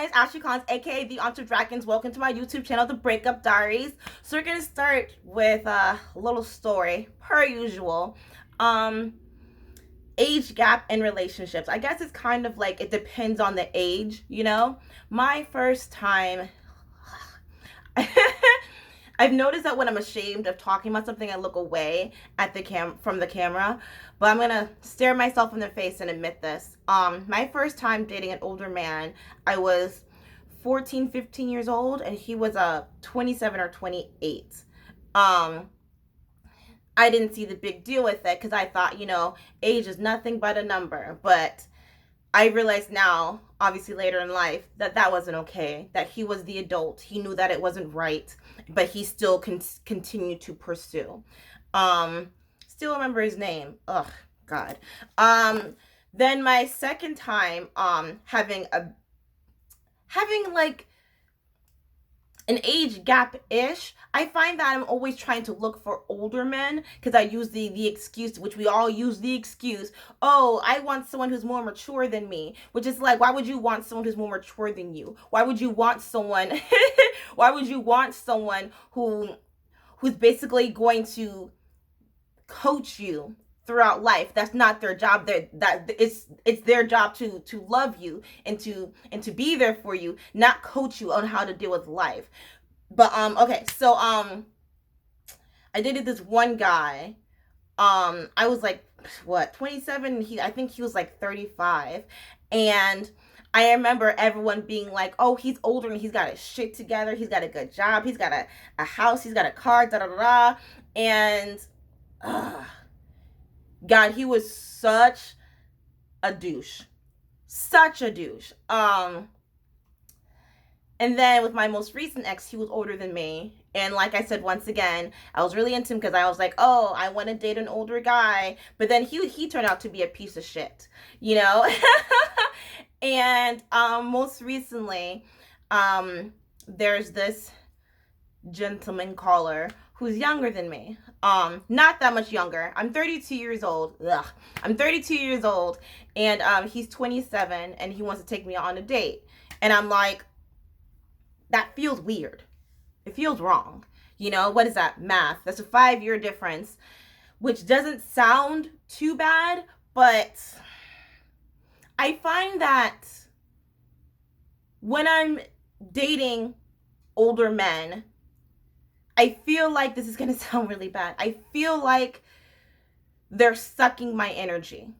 my name is Ashley Collins, aka the Entre Dragons. Welcome to my YouTube channel, The Breakup Diaries. So we're gonna start with a little story, per usual. Um, Age gap in relationships. I guess it's kind of like it depends on the age, you know? My first time I've noticed that when I'm ashamed of talking about something, I look away at the from the camera. But I'm gonna stare myself in the face and admit this. My first time dating an older man, I was 14, 15 years old, and he was 27 or 28. Um, I didn't see the big deal with it because I thought, age is nothing but a number. But I realized now, obviously later in life, that that wasn't okay. That he was the adult. He knew that it wasn't right, but he still continued to pursue. Still remember his name. Ugh, God. Then my second time, having like an age gap ish, I find that I'm always trying to look for older men because I use the excuse, which we all use the excuse. Oh, I want someone who's more mature than me, which is like, why would you want someone who's more mature than you? Why would you want someone? Why would you want someone who's basically going to coach you throughout life? That's not their job. That it's their job to love you and to be there for you, not coach you on how to deal with life. But okay, so I dated this one guy. I was like, what, 27? I think he was like 35. And I remember everyone being like, oh, he's older and he's got his shit together. He's got a good job. He's got a house. He's got a car, da da da. And God, he was such a douche. Such a douche. And then with my most recent ex, he was older than me. And like I said, once again, I was really into him because I was like, oh, I want to date an older guy. But then he turned out to be a piece of shit, you know? And most recently, there's this gentleman caller who's younger than me. Not that much younger. I'm 32 years old. Ugh. I'm 32 years old, and he's 27, and he wants to take me on a date. And I'm like, that feels weird. It feels wrong. What is that? Math. That's a 5-year difference, which doesn't sound too bad, but I find that when I'm dating older men, I feel like this is going to sound really bad. I feel like they're sucking my energy.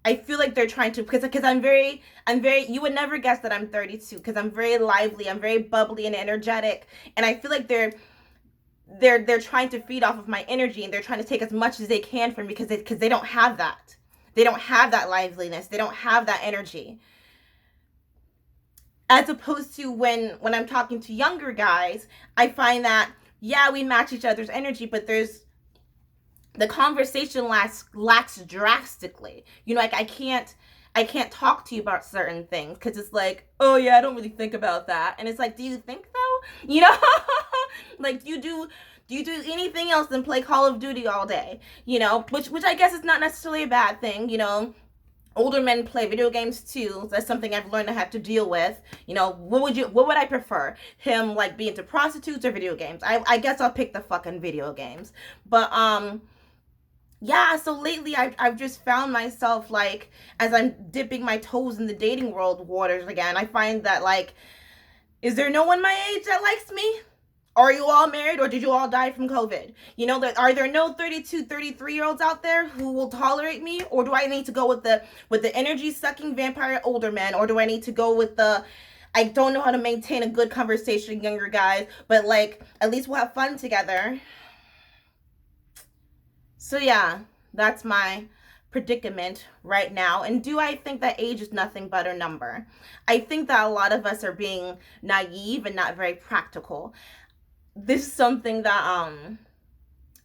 I feel like they're trying to, because I'm very, you would never guess that I'm 32 because I'm very lively, I'm very bubbly and energetic. And I feel like they're trying to feed off of my energy, and they're trying to take as much as they can from me because they don't have that. They don't have that liveliness. They don't have that energy. As opposed to when I'm talking to younger guys, I find that, yeah, we match each other's energy, but the conversation lacks drastically. Like I can't talk to you about certain things because it's like, oh yeah, I don't really think about that. And it's like, do you think though? Like, do you do anything else than play Call of Duty all day? Which I guess is not necessarily a bad thing. Older men play video games too. That's something I've learned to have to deal with. What would I prefer? Him like being into prostitutes or video games? I guess I'll pick the fucking video games. But yeah, so lately I've just found myself, like, as I'm dipping my toes in the dating world waters again, I find that, like, is there no one my age that likes me? Are you all married, or did you all die from COVID? Are there no 32, 33-year-olds out there who will tolerate me? Or do I need to go with the energy-sucking vampire older men? Or do I need to go with I don't know how to maintain a good conversation, younger guys, but, like, at least we'll have fun together. So yeah, that's my predicament right now. And do I think that age is nothing but a number? I think that a lot of us are being naive and not very practical. This is something that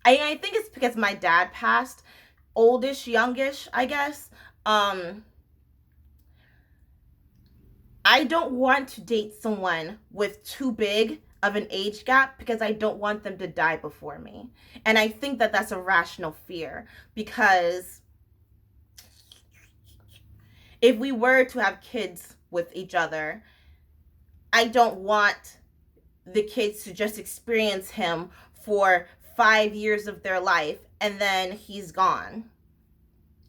I think it's because my dad passed, oldish, youngish, I guess. I don't want to date someone with too big of an age gap because I don't want them to die before me. And I think that that's a rational fear, because if we were to have kids with each other, I don't want the kids to just experience him for 5 years of their life and then he's gone.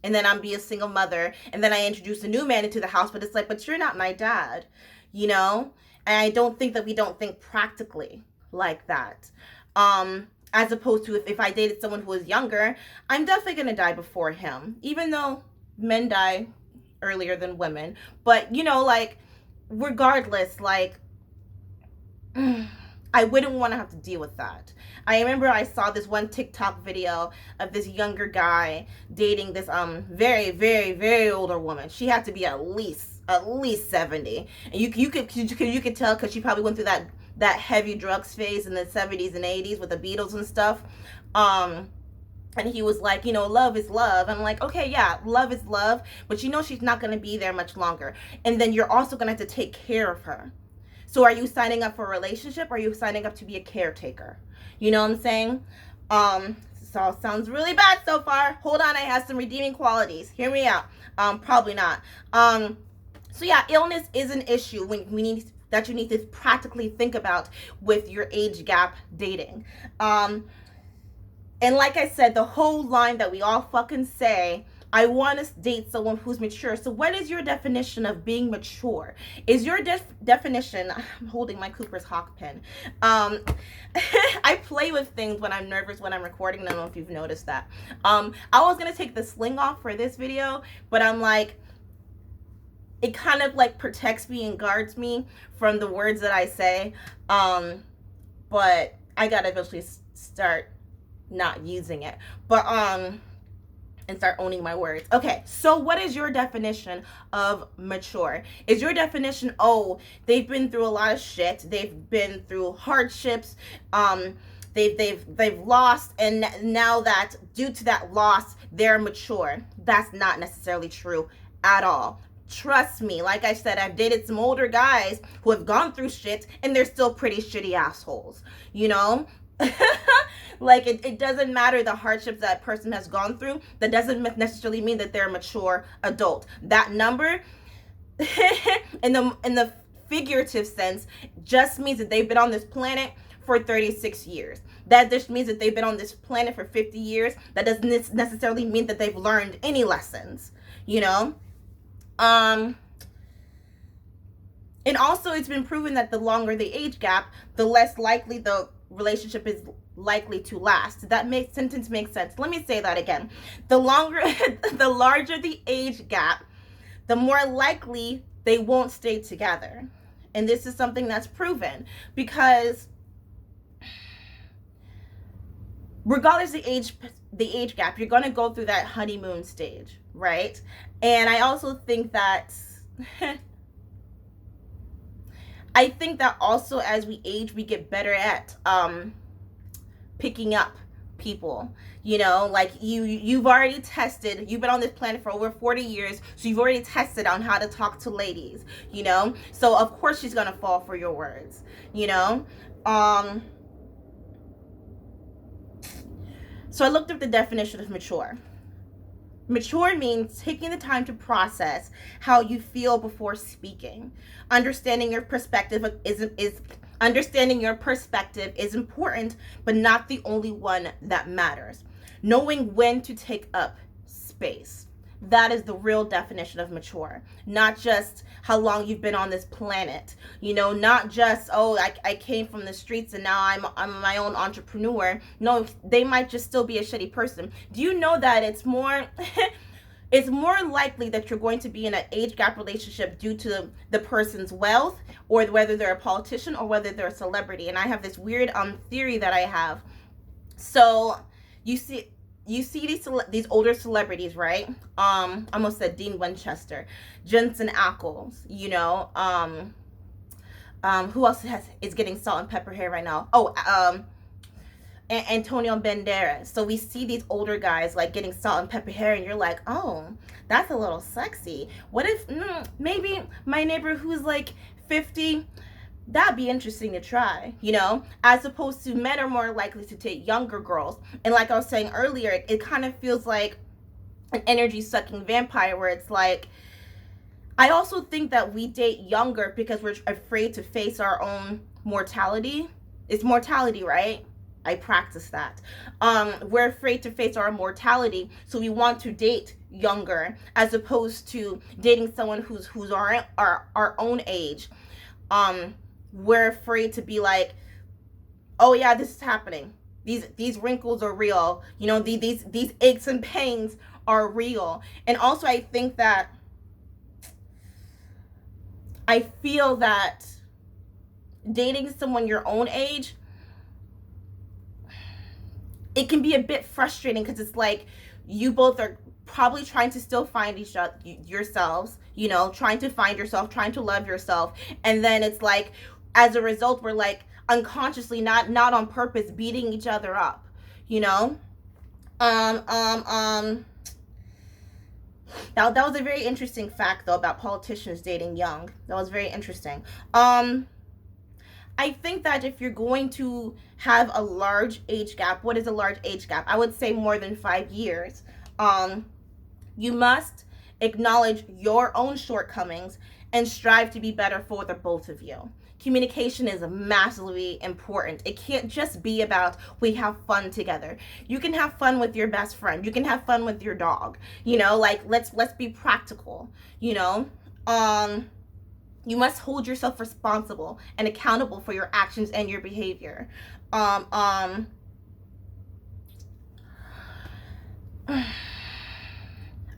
And then I'm be a single mother, and then I introduce a new man into the house, but it's like, but you're not my dad, you know? And I don't think that we don't think practically like that. As opposed to if I dated someone who was younger, I'm definitely gonna die before him, even though men die earlier than women. But you know, like, regardless, like, I wouldn't want to have to deal with that. I remember I saw this one TikTok video of this younger guy dating this very very very older woman. She had to be at least 70, and you could tell because she probably went through that heavy drugs phase in the 70s and 80s with the Beatles and stuff. And he was like, you know, love is love. I'm like, okay, yeah, love is love, but you know she's not going to be there much longer, and then you're also going to have to take care of her. So are you signing up for a relationship, or are you signing up to be a caretaker? You know what I'm saying? This all sounds really bad so far. Hold on, I have some redeeming qualities. Hear me out. Probably not. So yeah, illness is an issue that you need to practically think about with your age gap dating. And like I said, the whole line that we all fucking say, I want to date someone who's mature. So what is your definition of being mature? Is your definition, I'm holding my Cooper's Hawk pen. I play with things when I'm nervous when I'm recording. I don't know if you've noticed that. I was going to take the sling off for this video, but I'm like, it kind of like protects me and guards me from the words that I say. But I got to eventually start not using it. But, and start owning my words. Okay, so what is your definition of mature? Is your definition, oh, they've been through a lot of shit, they've been through hardships, they've lost, and now that due to that loss, they're mature? That's not necessarily true at all. Trust me, like I said, I've dated some older guys who have gone through shit, and they're still pretty shitty assholes, you know? Like, it doesn't matter the hardships that person has gone through. That doesn't necessarily mean that they're a mature adult. That number, in the figurative sense, just means that they've been on this planet for 36 years. That just means that they've been on this planet for 50 years. That doesn't necessarily mean that they've learned any lessons, you know? And also, it's been proven that the longer the age gap, the less likely the relationship is likely to last. That sentence makes sense. Let me say that again. The larger the age gap, the more likely they won't stay together. And this is something that's proven, because regardless of the age gap, you're going to go through that honeymoon stage, right? And I also think that I think that also as we age, we get better at picking up people. You know, like you've already tested, you've been on this planet for over 40 years, so you've already tested on how to talk to ladies, you know? So of course she's gonna fall for your words, you know? So I looked up the definition of mature. Mature means taking the time to process how you feel before speaking. Understanding your perspective is important, but not the only one that matters. Knowing when to take up space. That is the real definition of mature. Not just how long you've been on this planet. You know, not just, oh, I came from the streets and now I'm my own entrepreneur. No, they might just still be a shitty person. Do you know that it's more it's more likely that you're going to be in an age gap relationship due to the person's wealth, or whether they're a politician, or whether they're a celebrity? And I have this weird theory that I have. So you see these older celebrities, right? I almost said Dean Winchester, Jensen Ackles, you know, who else is getting salt and pepper hair right now? Antonio Banderas. So we see these older guys like getting salt and pepper hair, and you're like, oh, that's a little sexy. What if maybe my neighbor who's like 50, that'd be interesting to try, you know? As opposed to men are more likely to date younger girls. And like I was saying earlier, it kind of feels like an energy sucking vampire, where it's like, I also think that we date younger because we're afraid to face our own mortality. It's mortality, right? I practice that. We're afraid to face our mortality, so we want to date younger as opposed to dating someone who's our own age. Um, we're afraid to be like, oh yeah, this is happening. These wrinkles are real. You know, these aches and pains are real. And also, I feel that dating someone your own age, it can be a bit frustrating because it's like you both are probably trying to still find each other yourselves, you know, trying to find yourself, trying to love yourself, and then it's like as a result we're like unconsciously, not on purpose, beating each other up, you know. um um um that was a very interesting fact though about politicians dating young. That was very interesting. um I think that if you're going to have a large age gap, what is a large age gap? I would say more than 5 years. Um, you must acknowledge your own shortcomings and strive to be better for the both of you. Communication is massively important. It can't just be about we have fun together. You can have fun with your best friend. You can have fun with your dog. You know, like let's be practical, you know? Um you must hold yourself responsible and accountable for your actions and your behavior. Um, um,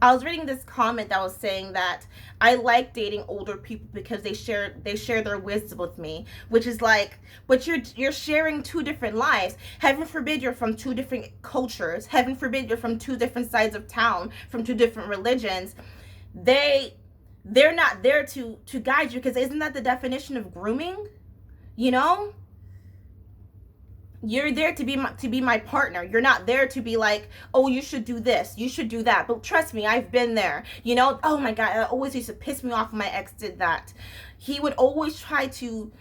I was reading this comment that was saying that I like dating older people because they share their wisdom with me, which is like, but you're sharing two different lives. Heaven forbid you're from two different cultures. Heaven forbid you're from two different sides of town, from two different religions. They they're not there to guide you, because isn't that the definition of grooming? You know, you're there to be my partner. You're not there to be like, oh, you should do this, you should do that. But trust me, I've been there. You know, oh my god, it always used to piss me off when my ex did that. He would always try to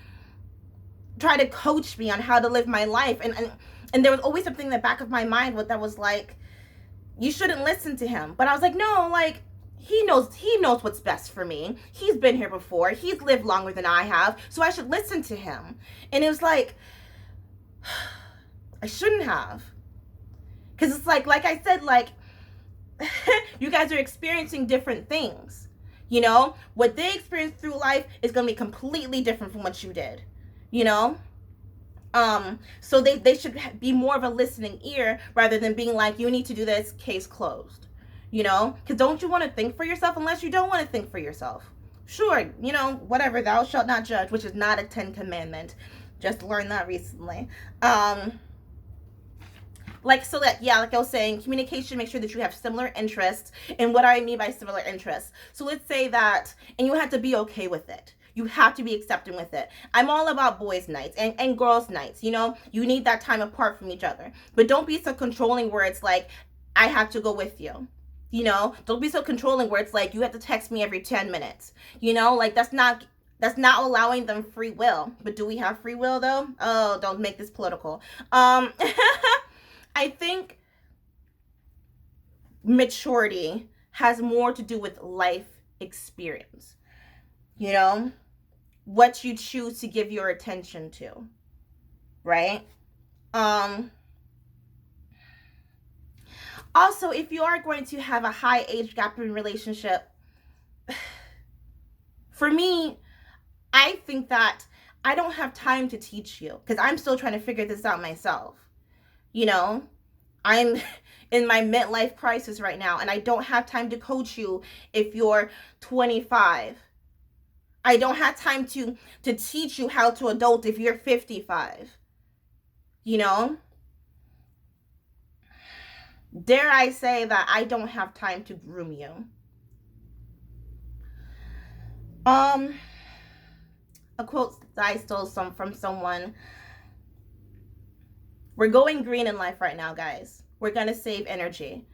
coach me on how to live my life, and there was always something in the back of my mind that was like, you shouldn't listen to him. But I was like, no, like he knows what's best for me. He's been here before. He's lived longer than I have, so I should listen to him. And it was like, I shouldn't have. Cuz it's like I said, like you guys are experiencing different things. You know, what they experienced through life is going to be completely different from what you did. You know? So they should be more of a listening ear rather than being like, you need to do this, case closed. You know, because don't you want to think for yourself? Unless you don't want to think for yourself, sure, you know, whatever, thou shalt not judge, which is not a 10 commandment. Just learned that recently. Like, so that, yeah, like I was saying, communication, make sure that you have similar interests. And what do I mean by similar interests? So let's say that, and you have to be okay with it. You have to be accepting with it. I'm all about boys' nights and girls' nights. You know, you need that time apart from each other. But don't be so controlling where it's like, I have to go with you. You know, don't be so controlling where it's like, you have to text me every 10 minutes. You know, like that's not allowing them free will. But do we have free will though? Oh, don't make this political. I think maturity has more to do with life experience. You know, what you choose to give your attention to, right? Um Also, if you are going to have a high age gap in relationship, for me, I think that I don't have time to teach you because I'm still trying to figure this out myself. You know, I'm in my midlife crisis right now, and I don't have time to coach you if you're 25. I don't have time to teach you how to adult if you're 55. You know, dare I say that I don't have time to groom you. Um, a quote that I stole from someone. We're going green in life right now, guys. We're gonna save energy.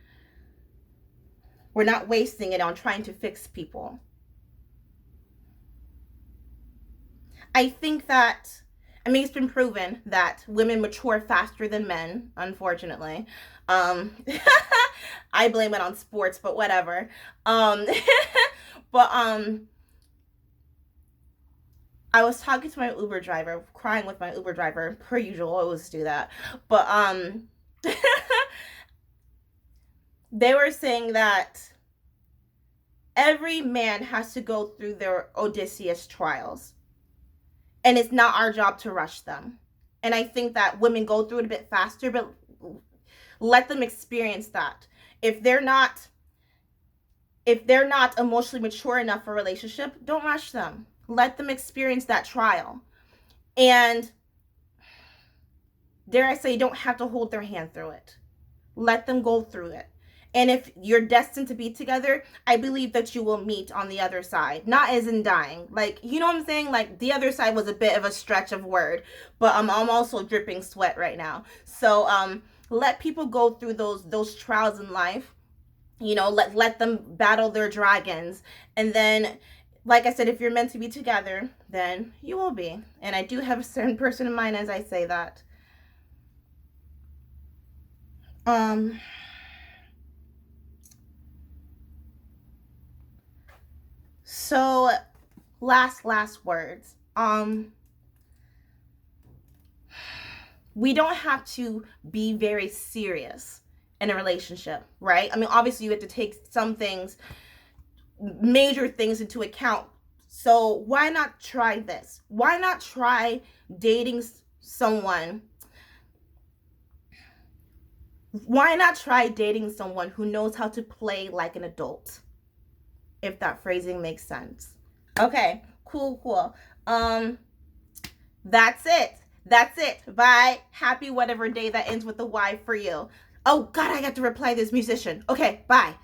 We're not wasting it on trying to fix people. I think that, I mean, it's been proven that women mature faster than men, unfortunately. Um, I blame it on sports, but whatever. Um, but I was talking to my Uber driver, crying with my Uber driver, per usual. I always do that. But they were saying that every man has to go through their Odysseus trials, and it's not our job to rush them. And I think that women go through it a bit faster, but let them experience that. If they're not if they're not emotionally mature enough for a relationship, don't rush them. Let them experience that trial. And dare I say, you don't have to hold their hand through it. Let them go through it. And if you're destined to be together, I believe that you will meet on the other side. Not as in dying. Like, you know what I'm saying? Like, the other side was a bit of a stretch of word. But I'm also dripping sweat right now. So let people go through those trials in life. You know, let them battle their dragons. And then, like I said, if you're meant to be together, then you will be. And I do have a certain person in mind as I say that. Um so last words. We don't have to be very serious in a relationship, right? I mean, obviously you have to take some things, major things into account. So why not try this? Why not try dating someone? Why not try dating someone who knows how to play like an adult? If that phrasing makes sense. Okay, cool. Um, that's it. That's it. Bye. Happy whatever day that ends with a Y for you. Oh God, I got to reply this musician. Okay, bye.